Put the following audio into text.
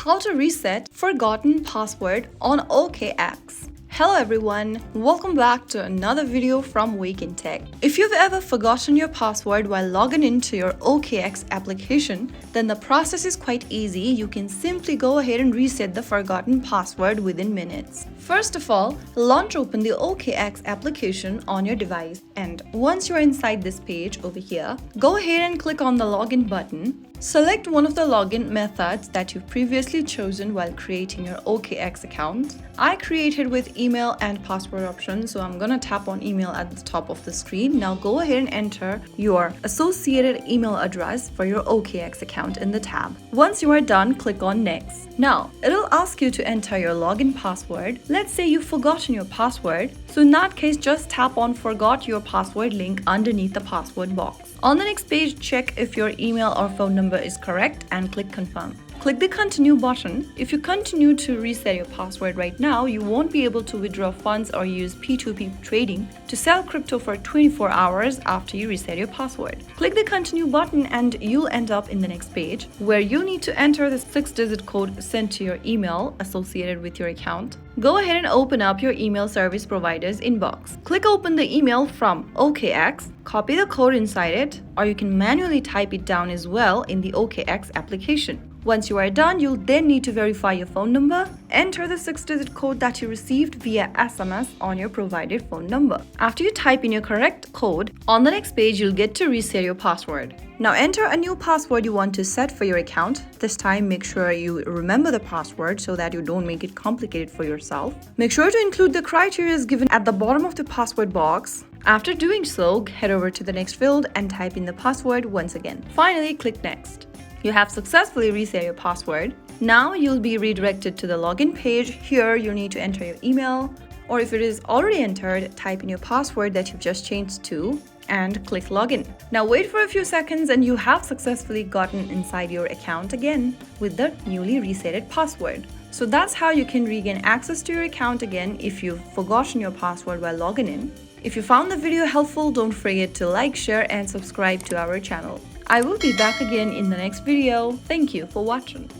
how to reset forgotten password on OKX. Hello everyone, welcome back to another video from Wake&Tech. If you've ever forgotten your password while logging into your OKX application, then the process is quite easy. You can simply go ahead and reset the forgotten password within minutes. First of all, launch open the OKX application on your device, and once you're inside this page over here, go ahead and click on the login button. Select one of the login methods that you've previously chosen while creating your OKX account. I created with email and password options, so I'm gonna tap on email at the top of the screen. Now go ahead and enter your associated email address for your OKX account in the tab. Once you are done, click on next. Now, it'll ask you to enter your login password. Let's say you've forgotten your password. So in that case, just tap on forgot your password link underneath the password box. On the next page, check if your email or phone number is correct and click confirm. Click the continue button. If you continue to reset your password right now, you won't be able to withdraw funds or use P2P trading to sell crypto for 24 hours after you reset your password. Click the continue button and you'll end up in the next page where you need to enter the 6-digit code sent to your email associated with your account. Go ahead and open up your email service provider's inbox. Click open the email from OKX, copy the code inside it, or you can manually type it down as well in the OKX application. Once you are done, you'll then need to verify your phone number. Enter the 6-digit code that you received via SMS on your provided phone number. After you type in your correct code, on the next page, you'll get to reset your password. Now enter a new password you want to set for your account. This time, make sure you remember the password so that you don't make it complicated for yourself. Make sure to include the criteria given at the bottom of the password box. After doing so, head over to the next field and type in the password once again. Finally, click next. You have successfully reset your password. Now you'll be redirected to the login page. Here you need to enter your email, or if it is already entered, type in your password that you've just changed to and click login. Now wait for a few seconds and you have successfully gotten inside your account again with the newly resetted password. So that's how you can regain access to your account again if you've forgotten your password while logging in. If you found the video helpful, don't forget to like, share and subscribe to our channel. I will be back again in the next video. Thank you for watching.